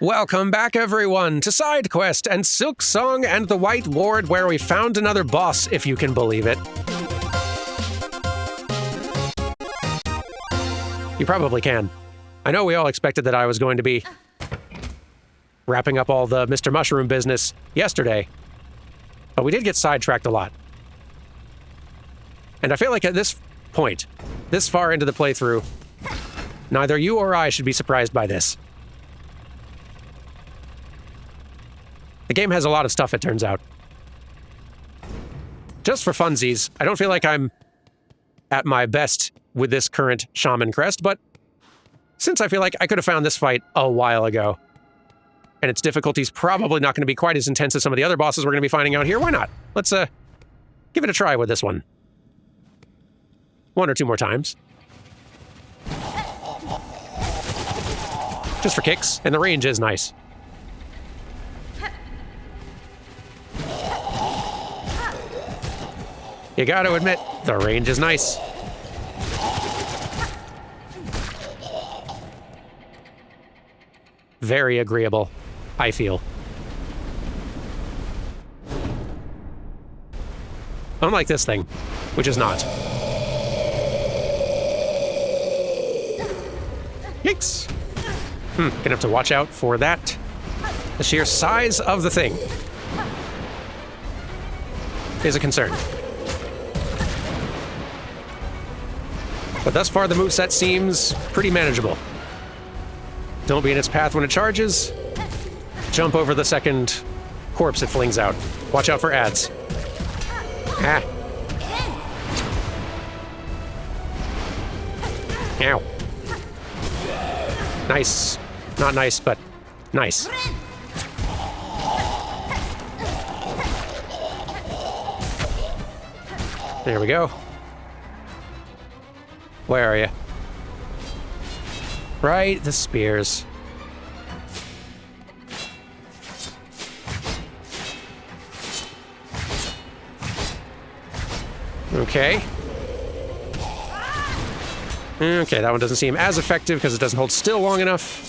Welcome back, everyone, to Side Quest and Silksong and the White Ward, where we found another boss, if you can believe it. You probably can. I know we all expected that I was going to be wrapping up all the Mr. Mushroom business yesterday, but we did get sidetracked a lot. And I feel like at this point, this far into the playthrough, neither you or I should be surprised by this. The game has a lot of stuff, it turns out. Just for funsies, I don't feel like I'm at my best with this current Shaman Crest, but since I feel like I could have found this fight a while ago, and its difficulty's probably not going to be quite as intense as some of the other bosses we're going to be finding out here, why not? Let's give it a try with this one. One or two more times. Just for kicks, and the range is nice. You gotta admit, the range is nice. Very agreeable, I feel. Unlike this thing, which is not. Yikes! Gonna have to watch out for that. The sheer size of the thing is a concern. But thus far, the moveset seems pretty manageable. Don't be in its path when it charges. Jump over the second corpse it flings out. Watch out for ads. Ah. Ow. Nice. Not nice, but nice. There we go. Where are you? Right, the spears. Okay. Okay, that one doesn't seem as effective because it doesn't hold still long enough.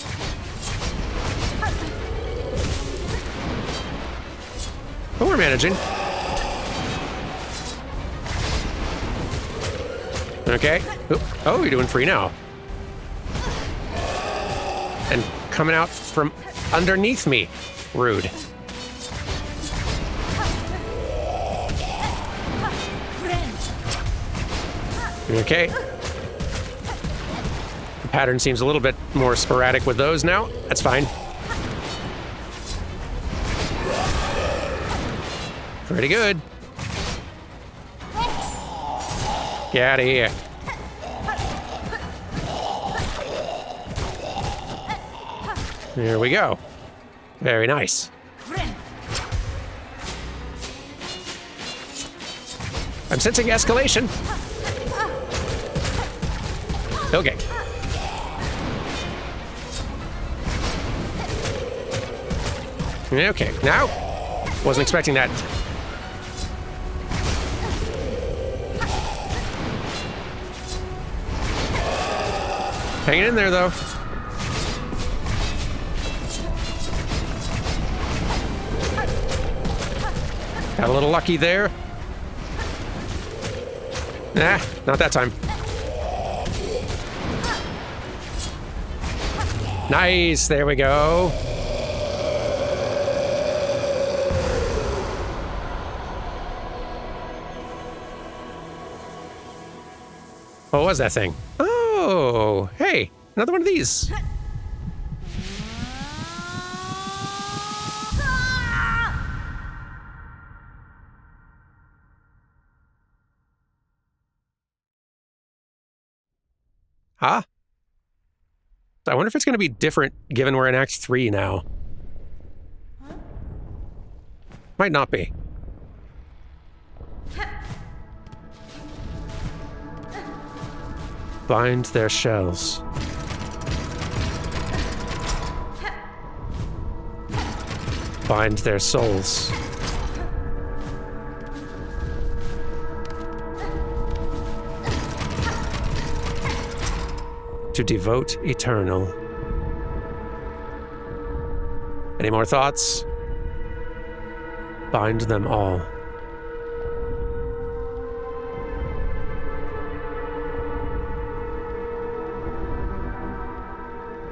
But we're managing. Okay. Oh, you're doing free now. And coming out from underneath me. Rude. Okay. The pattern seems a little bit more sporadic with those now. That's fine. Pretty good. Get out of here. There we go. Very nice. I'm sensing escalation. Okay. Okay, now. Wasn't expecting that. Hanging in there, though. Got a little lucky there. Nah, not that time. Nice, there we go. What was that thing? Oh, hey, another one of these. Huh? I wonder if it's going to be different given we're in Act 3 now. Might not be. Bind their shells. Bind their souls. To devote eternal. Any more thoughts? Bind them all.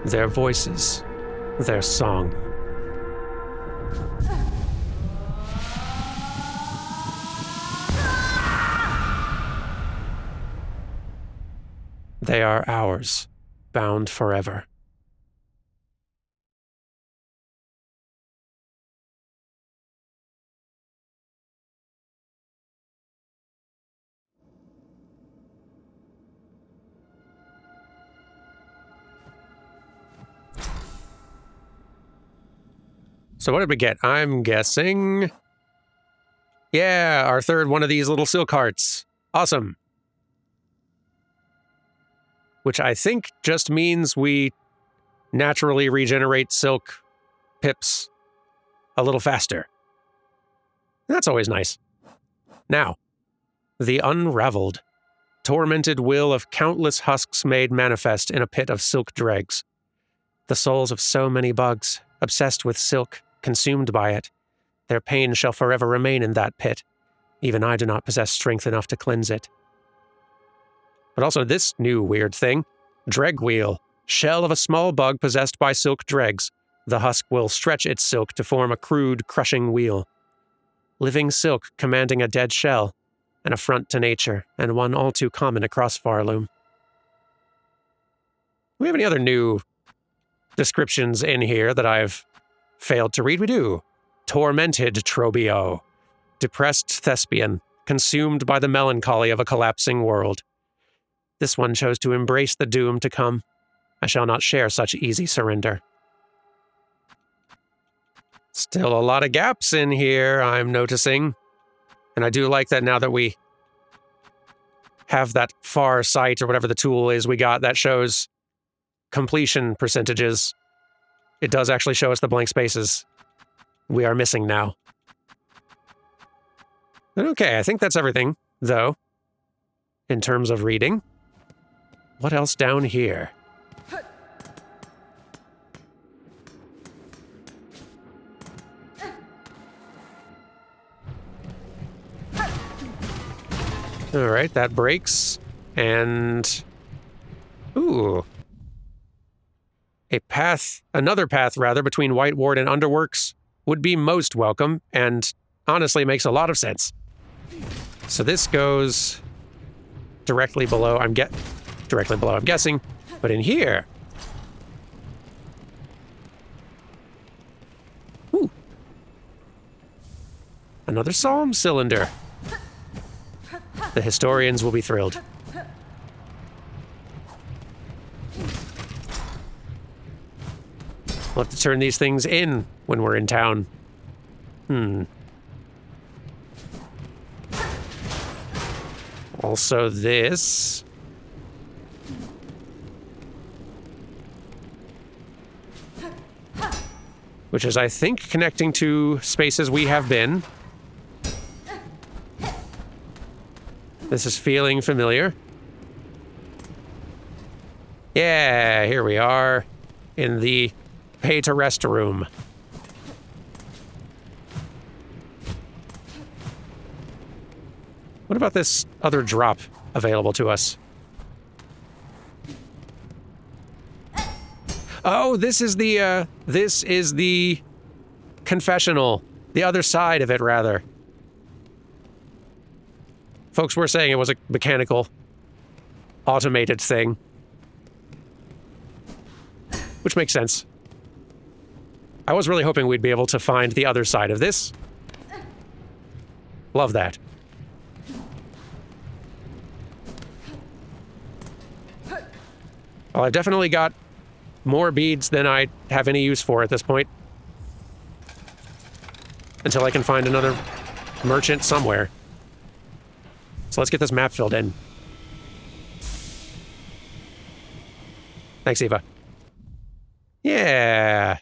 Their voices, their song. They are ours, bound forever. So what did we get? I'm guessing... Yeah, our third one of these little silk hearts. Awesome. Which I think just means we naturally regenerate silk pips a little faster. That's always nice. Now, the Unravelled. Tormented will of countless husks made manifest in a pit of silk dregs. The souls of so many bugs, obsessed with silk, consumed by it. Their pain shall forever remain in that pit. Even I do not possess strength enough to cleanse it. But also this new weird thing. Dreg wheel. Shell of a small bug possessed by silk dregs. The husk will stretch its silk to form a crude, crushing wheel. Living silk commanding a dead shell. An affront to nature, and one all too common across Farloom. Do we have any other new descriptions in here that I've failed to read? We do. Tormented Trobio. Depressed thespian, consumed by the melancholy of a collapsing world. This one chose to embrace the doom to come. I shall not share such easy surrender. Still a lot of gaps in here, I'm noticing. And I do like that now that we have that far sight or whatever the tool is we got that shows completion percentages. It does actually show us the blank spaces we are missing now. Okay, I think that's everything, though, in terms of reading. What else down here? All right, that breaks. And... Ooh. Another path, between White Ward and Underworks would be most welcome, and honestly makes a lot of sense. So this goes directly below, I'm guessing. But in here... Ooh. Another psalm cylinder. The historians will be thrilled. We'll have to turn these things in when we're in town. Also this. Which is, I think, connecting to spaces we have been. This is feeling familiar. Yeah, here we are in the pay-to-rest room. What about this other drop available to us? Oh, this is the confessional. The other side of it, rather. Folks were saying it was a mechanical, automated thing. Which makes sense. I was really hoping we'd be able to find the other side of this. Love that. Well, I've definitely got more beads than I have any use for at this point. Until I can find another merchant somewhere. So let's get this map filled in. Thanks, Eva. Yeah.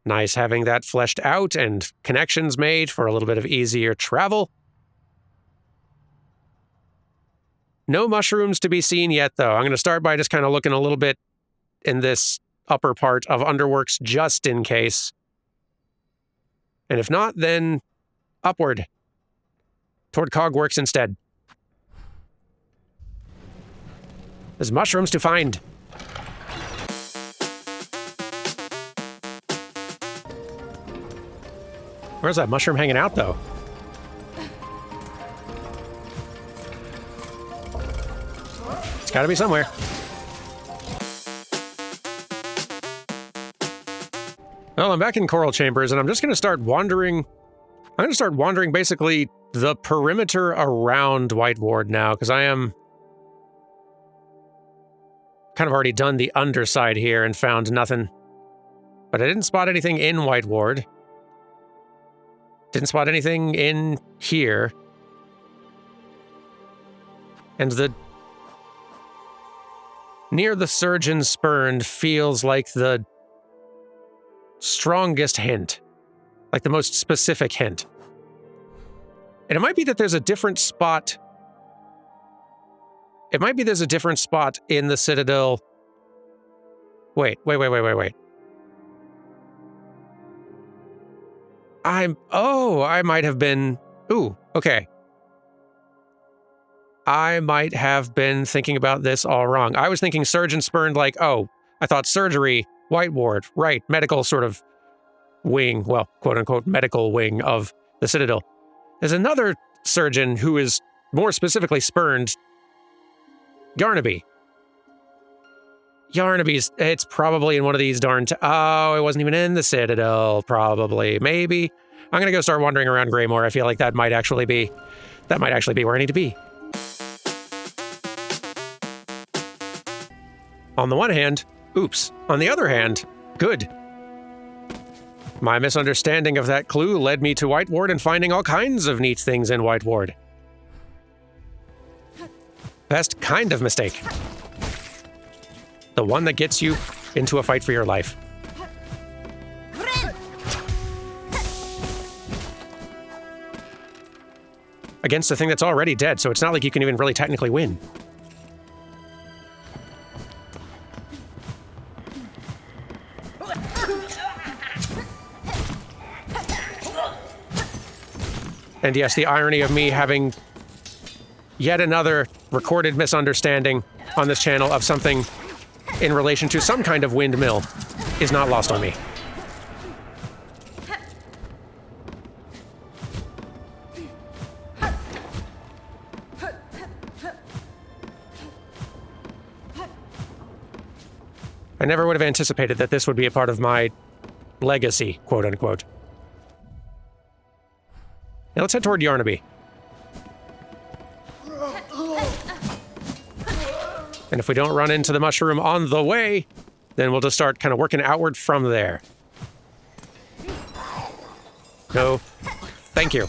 Nice having that fleshed out and connections made for a little bit of easier travel. No mushrooms to be seen yet, though. I'm going to start by just kind of looking a little bit in this upper part of Underworks just in case. And if not, then upward. Toward Cogworks instead. There's mushrooms to find. Where's that mushroom hanging out, though? It's gotta be somewhere. Well, I'm back in Coral Chambers, and I'm just gonna start wandering. I'm gonna start wandering basically the perimeter around White Ward now, because I am kind of already done the underside here and found nothing. But I didn't spot anything in White Ward. Didn't spot anything in here. And the near the Surgeon Spurned feels like the strongest hint. Like the most specific hint. And it might be that there's a different spot. It might be there's a different spot in the Citadel. Wait. I might have been... Ooh, okay. I might have been thinking about this all wrong. I was thinking Surgeon Spurned like, oh, I thought surgery, White Ward, right, medical sort of wing, well, quote-unquote medical wing of the Citadel. There's another surgeon who is more specifically spurned. Yarnaby. It's probably in one of these darn... oh, it wasn't even in the Citadel, probably. Maybe. I'm gonna go start wandering around Greymore. I feel like that might actually be where I need to be. On the one hand, oops. On the other hand, good. My misunderstanding of that clue led me to White Ward and finding all kinds of neat things in White Ward. Best kind of mistake. The one that gets you into a fight for your life. Against a thing that's already dead, so it's not like you can even really technically win. And yes, the irony of me having yet another recorded misunderstanding on this channel of something in relation to some kind of windmill is not lost on me. I never would have anticipated that this would be a part of my legacy, quote unquote. Now let's head toward Yarnaby. And if we don't run into the mushroom on the way, then we'll just start kind of working outward from there. No. Thank you.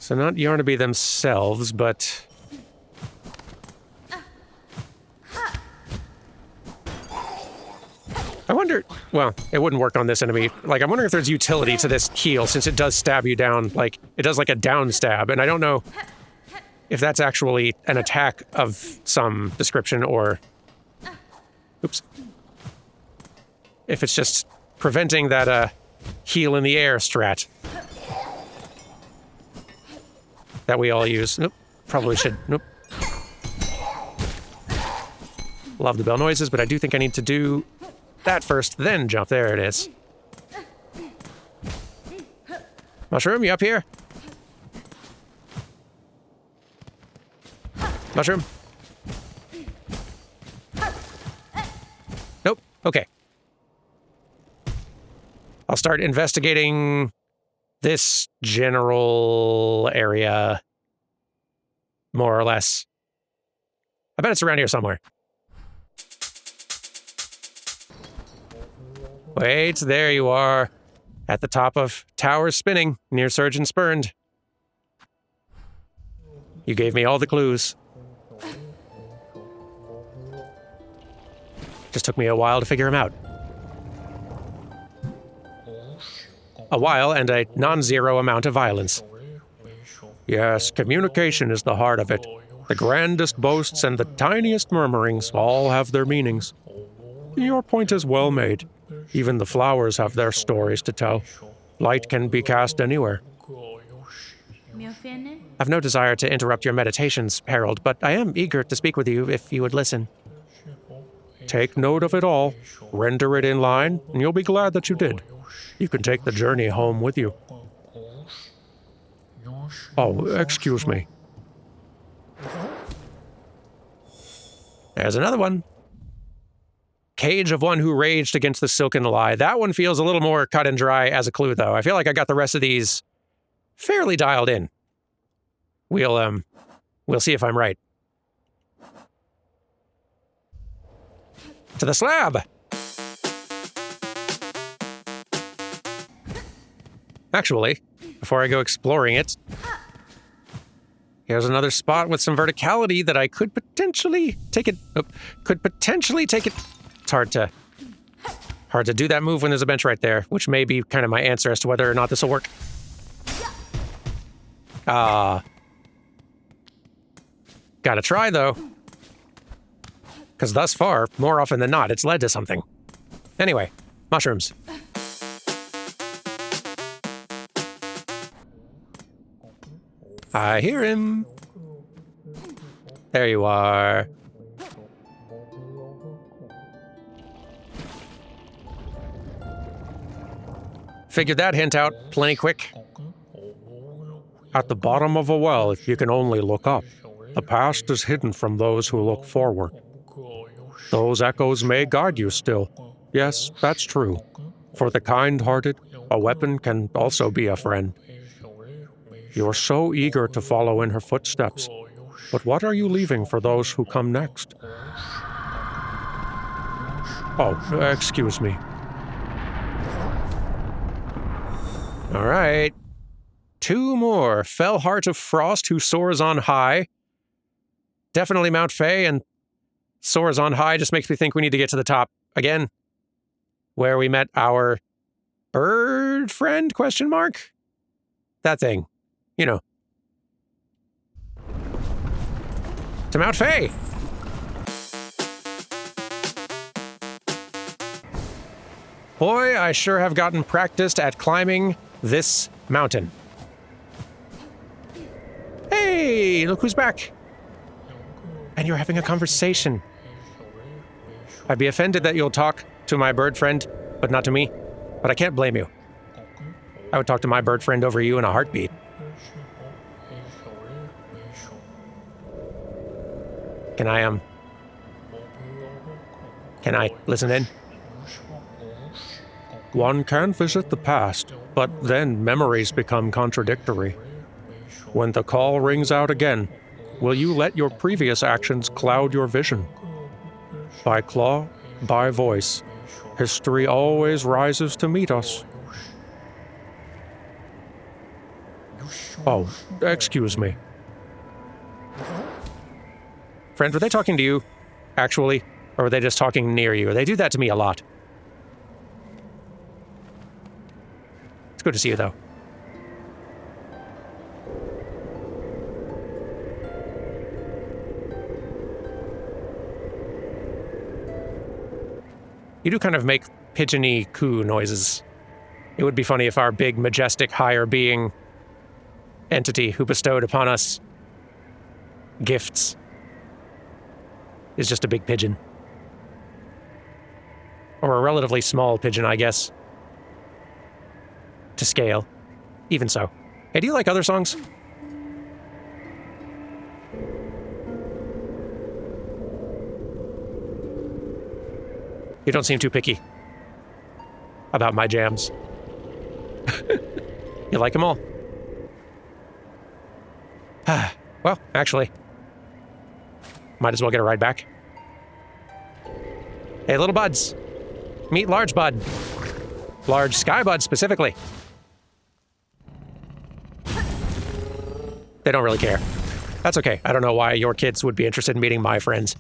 So not Yarnaby themselves, but... I wonder... Well, it wouldn't work on this enemy. Like, I'm wondering if there's utility to this heal, since it does stab you down. Like, it does like a down stab, and I don't know if that's actually an attack of some description or... Oops. If it's just preventing that, heal in the air strat that we all use. Nope. Probably should... Nope. Love the bell noises, but I do think I need to do that first, then jump. There it is. Mushroom, you up here? Mushroom? Nope. Okay. I'll start investigating this general area, more or less. I bet it's around here somewhere. Wait, there you are. At the top of Towers Spinning, near Surgeon Spurned. You gave me all the clues. Just took me a while to figure him out. A while and a non-zero amount of violence. Yes, communication is the heart of it. The grandest boasts and the tiniest murmurings all have their meanings. Your point is well made. Even the flowers have their stories to tell. Light can be cast anywhere. I've no desire to interrupt your meditations, Harold, but I am eager to speak with you if you would listen. Take note of it all, render it in line, and you'll be glad that you did. You can take the journey home with you. Oh, excuse me. There's another one. Cage of one who raged against the silken lie. That one feels a little more cut and dry as a clue, though. I feel like I got the rest of these fairly dialed in. We'll see if I'm right. To the slab! Actually, before I go exploring it, here's another spot with some verticality that I could potentially take it. It's hard to do that move when there's a bench right there, which may be kind of my answer as to whether or not this will work. Gotta try, though. Because thus far, more often than not, it's led to something. Anyway, mushrooms. I hear him. There you are. Figured that hint out plenty quick. At the bottom of a well, if you can only look up, the past is hidden from those who look forward. Those echoes may guide you still. Yes, that's true. For the kind-hearted, a weapon can also be a friend. You're so eager to follow in her footsteps, but what are you leaving for those who come next? Oh, excuse me. All right. 2 more. Fell Heart of Frost, who soars on high. Definitely Mount Fae, and soars on high just makes me think we need to get to the top again, where we met our bird friend, question mark? That thing. You know. To Mount Fae! Boy, I sure have gotten practiced at climbing this mountain. Hey, look who's back. And you're having a conversation. I'd be offended that you'll talk to my bird friend, but not to me. But I can't blame you. I would talk to my bird friend over you in a heartbeat. Can I listen in? One can visit the past, but then memories become contradictory. When the call rings out again, will you let your previous actions cloud your vision? By claw, by voice, history always rises to meet us. Oh, excuse me. Friend, were they talking to you, actually? Or were they just talking near you? They do that to me a lot. It's good to see you, though. You do kind of make pigeony coo noises. It would be funny if our big, majestic, higher being entity who bestowed upon us gifts is just a big pigeon. Or a relatively small pigeon, I guess. To scale. Even so. Hey, do you like other songs? You don't seem too picky about my jams. You like them all? Well, actually, might as well get a ride back. Hey, little buds. Meet large bud. Large sky bud, specifically. They don't really care. That's okay. I don't know why your kids would be interested in meeting my friends.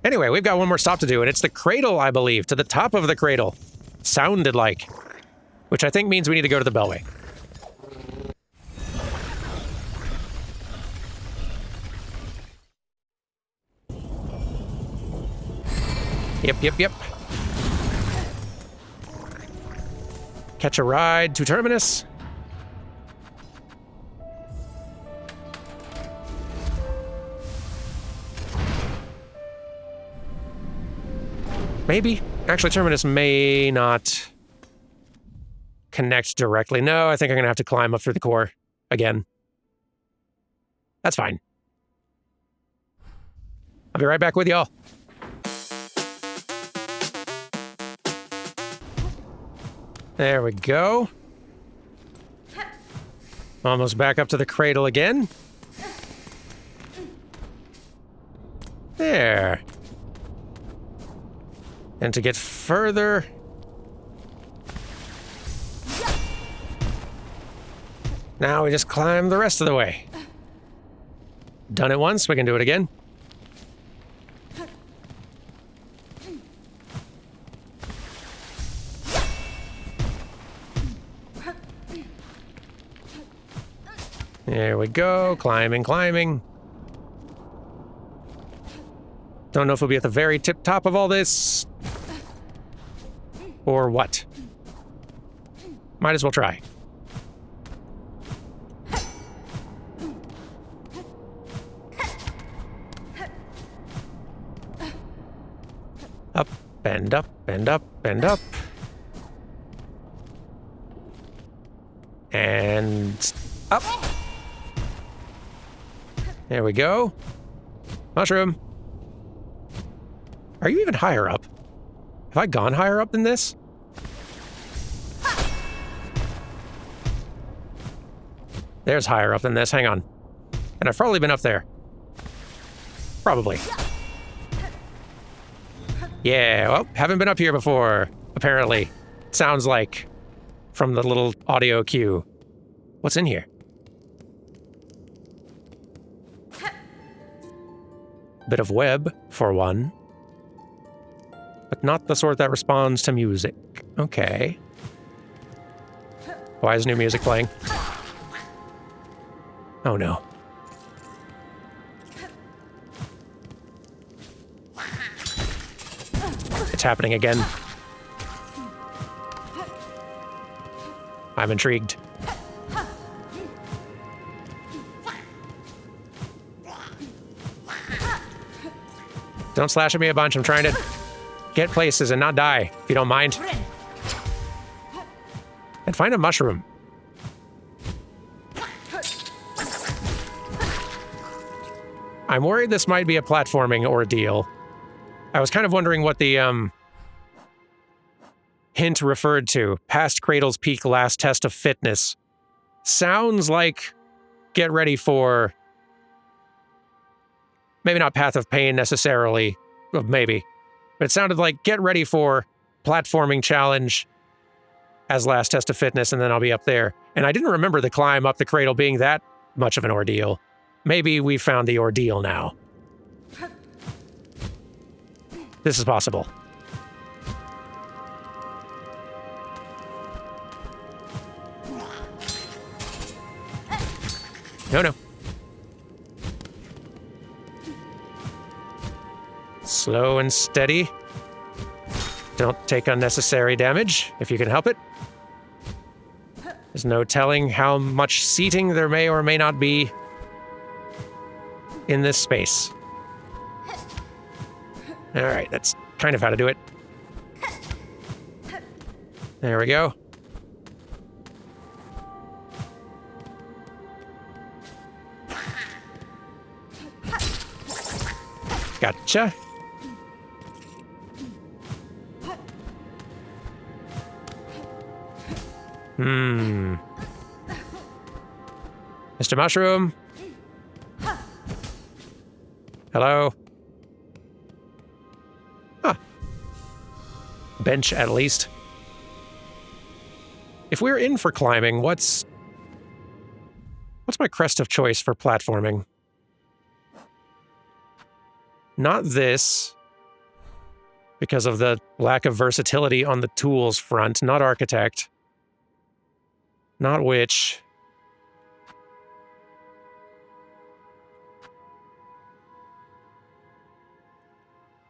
Anyway, we've got one more stop to do, and it's the cradle, I believe, to the top of the cradle. Sounded like. Which I think means we need to go to the Bellway. Yep. Catch a ride to Terminus. Maybe. Actually, Terminus may not connect directly. No, I think I'm going to have to climb up through the core again. That's fine. I'll be right back with y'all. There we go. Almost back up to the cradle again. There. And to get further... Now we just climb the rest of the way. Done it once, we can do it again. There we go, climbing. Don't know if we'll be at the very tip top of all this. Or what. Might as well try. Up, and up, and up, and up. And up. There we go. Mushroom. Are you even higher up? Have I gone higher up than this? There's higher up than this, hang on. And I've probably been up there. Probably. Yeah, well, haven't been up here before, apparently. Sounds like, from the little audio cue. What's in here? Bit of web, for one. But not the sort that responds to music. Okay. Why is new music playing? Oh no. It's happening again. I'm intrigued. Don't slash at me a bunch, I'm trying to get places and not die, if you don't mind. And find a mushroom. I'm worried this might be a platforming ordeal. I was kind of wondering what the hint referred to. Past Cradle's Peak last test of fitness. Sounds like get ready for... Maybe not Path of Pain necessarily. Well, maybe. But it sounded like get ready for platforming challenge as last test of fitness, and then I'll be up there. And I didn't remember the climb up the cradle being that much of an ordeal. Maybe we found the ordeal now. This is possible. No. Slow and steady. Don't take unnecessary damage, if you can help it. There's no telling how much seating there may or may not be in this space. Alright, that's kind of how to do it. There we go. Gotcha. Mr. Mushroom? Hello? Huh. Bench, at least. If we're in for climbing, what's my crest of choice for platforming? Not this, because of the lack of versatility on the tools front. Not Architect. Not Witch.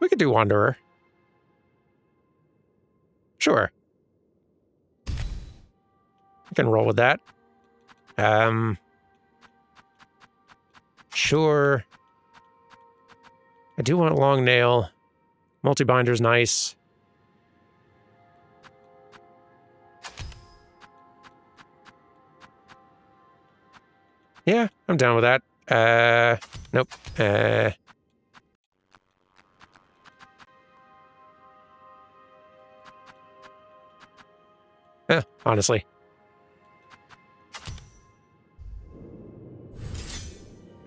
We could do Wanderer. Sure. I can roll with that. Sure. I do want a long nail. Multi-binder's nice. Yeah, I'm down with that. Nope. Honestly.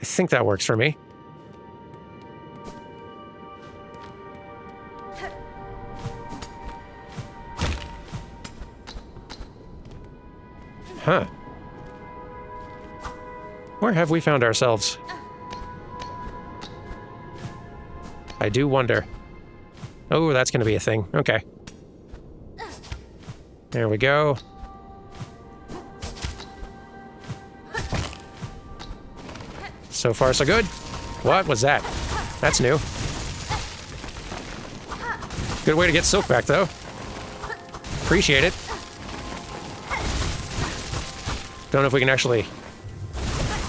I think that works for me. Huh. Where have we found ourselves? I do wonder. Oh, that's going to be a thing. Okay. There we go. So far, so good. What was that? That's new. Good way to get Silk back, though. Appreciate it. Don't know if we can actually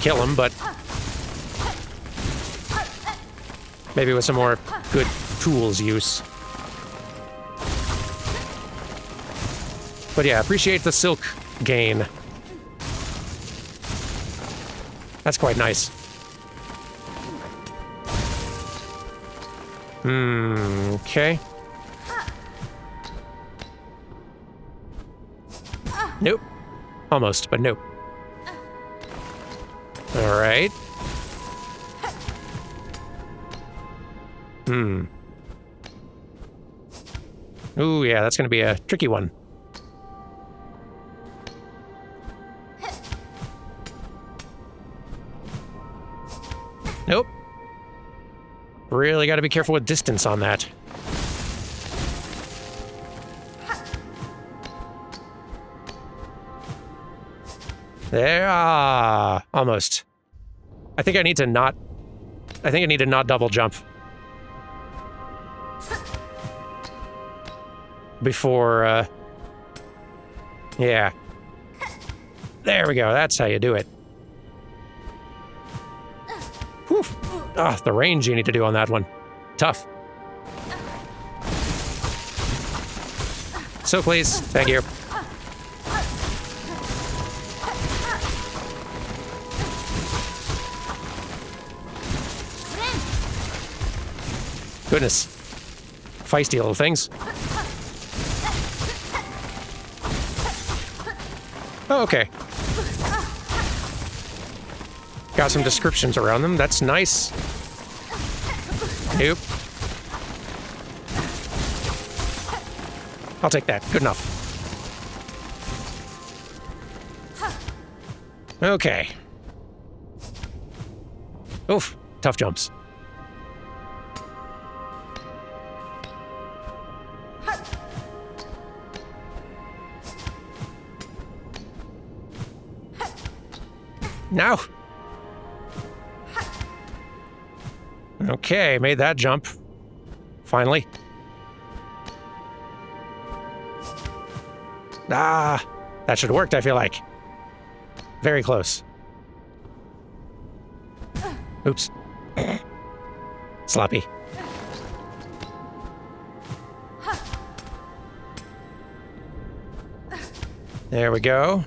kill him, but maybe with some more good tools use. But yeah, appreciate the Silk gain. That's quite nice. Okay. Nope. Almost, but nope. All right. Ooh, yeah, that's going to be a tricky one. Nope. Really got to be careful with distance on that. There, almost. I think I need to not double jump. Before, yeah. There we go, that's how you do it. Whew. The range you need to do on that one. Tough. So please, thank you. Goodness. Feisty little things. Oh, okay. Got some descriptions around them. That's nice. Nope. I'll take that. Good enough. Okay. Oof. Tough jumps. Now. Okay, made that jump. Finally. That should have worked, I feel like. Very close. Oops. Sloppy. There we go.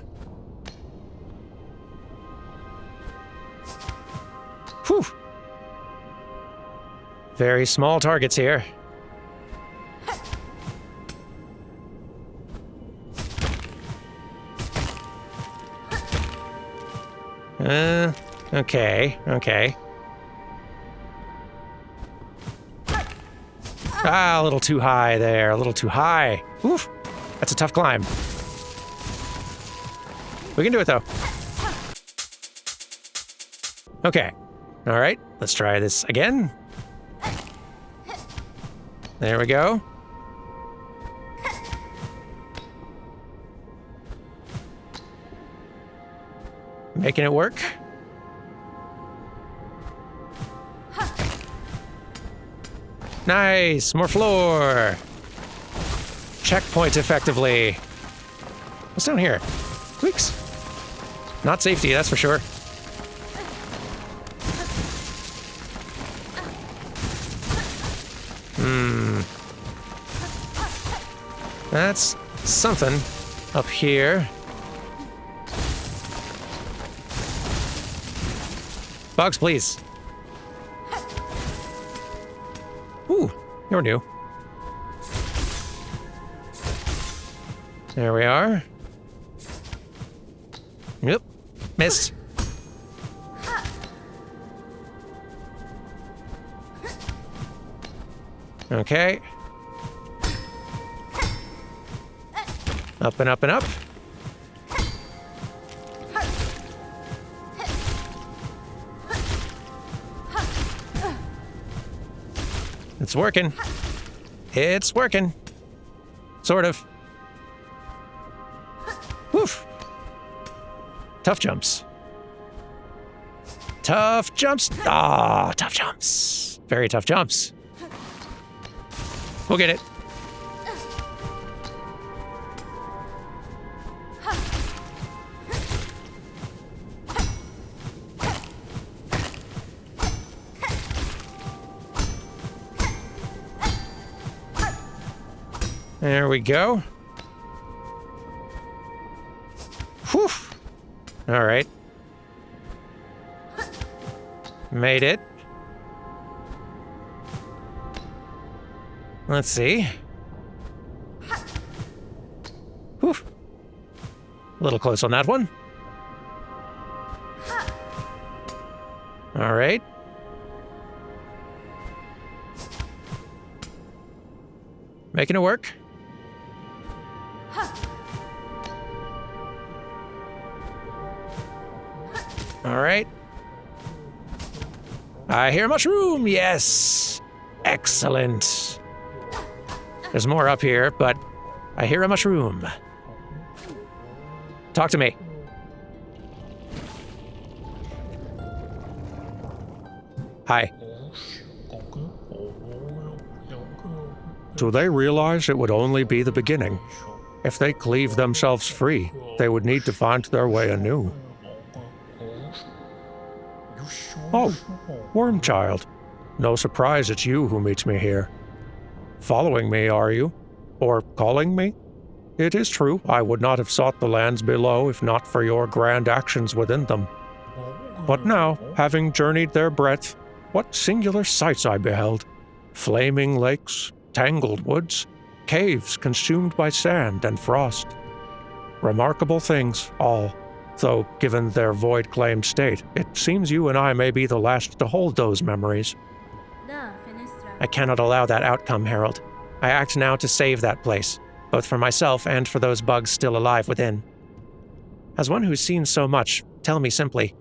Whew. Very small targets here. Okay, okay. A little too high there, a little too high. Oof, that's a tough climb. We can do it, though. Okay, all right, let's try this again. There we go. Making it work. Nice, more floor. checkpoint effectively. What's down here? Weeks. Not safety, that's for sure. That's something up here. Bugs, please. Ooh, you're new. There we are. Yep, missed. Okay. Up and up and up. It's working. It's working. Sort of. Woof. Tough jumps. Tough jumps. Ah, tough jumps. Very tough jumps. We'll get it. There we go. Whew. All right. Made it. Let's see. Whew. A little close on that one. All right. Making it work. All right. I hear a mushroom. Yes. Excellent. There's more up here, but I hear a mushroom. Talk to me. Hi. Do they realize it would only be the beginning? If they cleave themselves free, they would need to find their way anew. Oh, Worm Child. No surprise it's you who meets me here. Following me, are you? Or calling me? It is true, I would not have sought the lands below if not for your grand actions within them. But now, having journeyed their breadth, what singular sights I beheld. Flaming lakes, tangled woods, caves consumed by sand and frost. Remarkable things, all. Though, given their void-claimed state, it seems you and I may be the last to hold those memories. I cannot allow that outcome, Harold. I act now to save that place, both for myself and for those bugs still alive within. As one who's seen so much, tell me simply,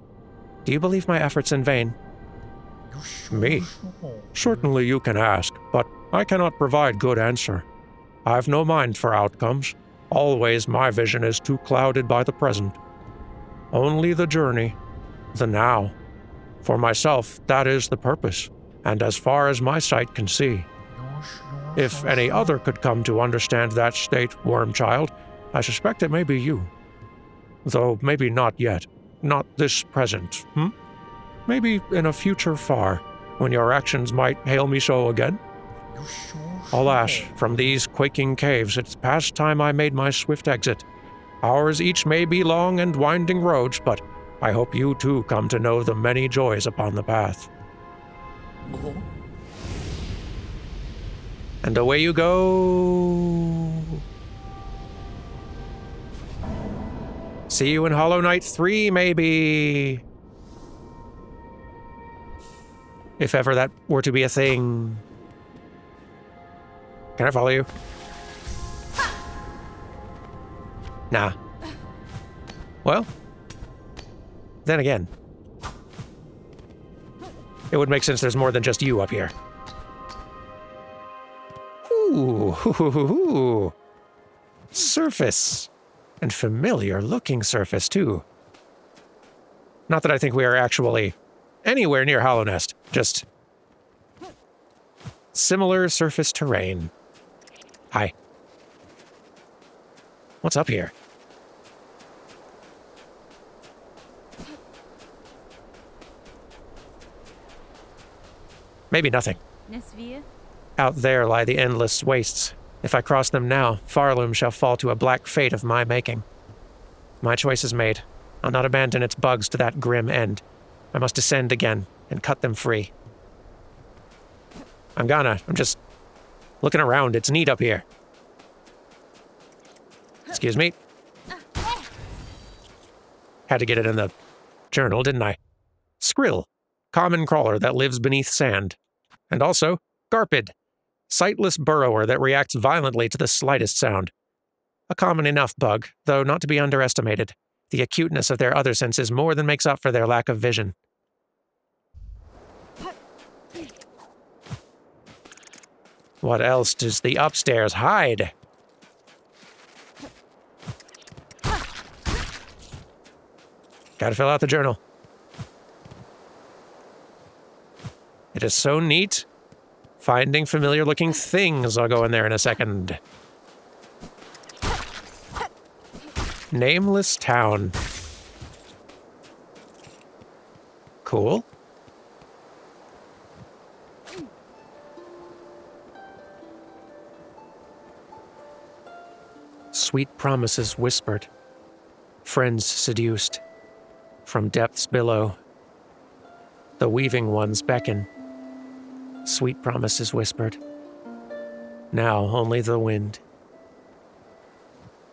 do you believe my efforts in vain? Me? Certainly you can ask, but I cannot provide good answer. I've no mind for outcomes. Always my vision is too clouded by the present. Only the journey, the now. For myself, that is the purpose, and as far as my sight can see. If any other could come to understand that state, Worm Child, I suspect it may be you. Though maybe not yet. Not this present, Maybe in a future far, when your actions might hail me so again? Alas, from these quaking caves, it's past time I made my swift exit. Ours each may be long and winding roads, but I hope you too come to know the many joys upon the path. And away you go. See you in Hollow Knight 3, maybe. If ever that were to be a thing. Can I follow you? Nah. Well, then again, it would make sense there's more than just you up here. Ooh, surface. And familiar looking surface, too. Not that I think we are actually anywhere near Hollow Nest, just similar surface terrain. Hi. What's up here? Maybe nothing. Out there lie the endless wastes. If I cross them now, Farloom shall fall to a black fate of my making. My choice is made. I'll not abandon its bugs to that grim end. I must descend again and cut them free. I'm just looking around. It's neat up here. Excuse me. Had to get it in the journal, didn't I? Skrill, common crawler that lives beneath sand. And also, Garpid, sightless burrower that reacts violently to the slightest sound. A common enough bug, though not to be underestimated. The acuteness of their other senses more than makes up for their lack of vision. What else does the upstairs hide? Gotta fill out the journal. It is so neat. Finding familiar-looking things. I'll go in there in a second. Nameless town. Cool. Sweet promises whispered. Friends seduced. From depths below. The weaving ones beckon. Sweet promises whispered. Now only the wind.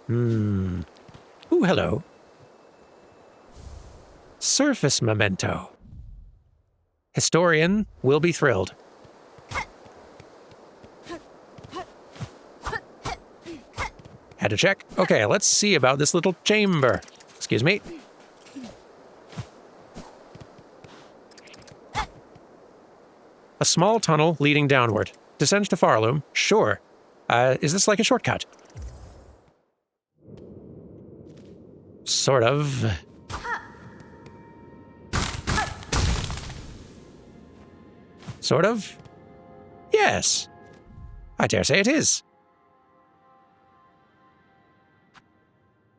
Ooh, hello. Surface memento. Historian will be thrilled. Had to check. Okay, let's see about this little chamber. Excuse me. A small tunnel leading downward. Descends to Farloom? Sure. Is this like a shortcut? Sort of. Sort of? Yes. I dare say it is.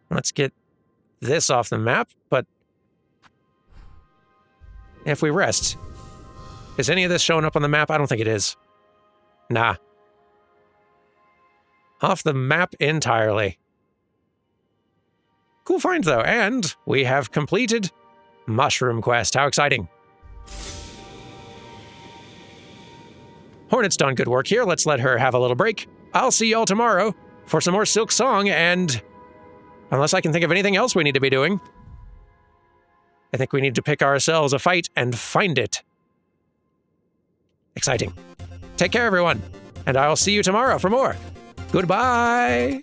Let's get this off the map, but if we rest, is any of this showing up on the map? I don't think it is. Nah. Off the map entirely. Cool find, though, and we have completed Mushroom Quest. How exciting. Hornet's done good work here. Let's let her have a little break. I'll see y'all tomorrow for some more Silksong, and unless I can think of anything else we need to be doing, I think we need to pick ourselves a fight and find it. Exciting. Take care, everyone, and I'll see you tomorrow for more. Goodbye!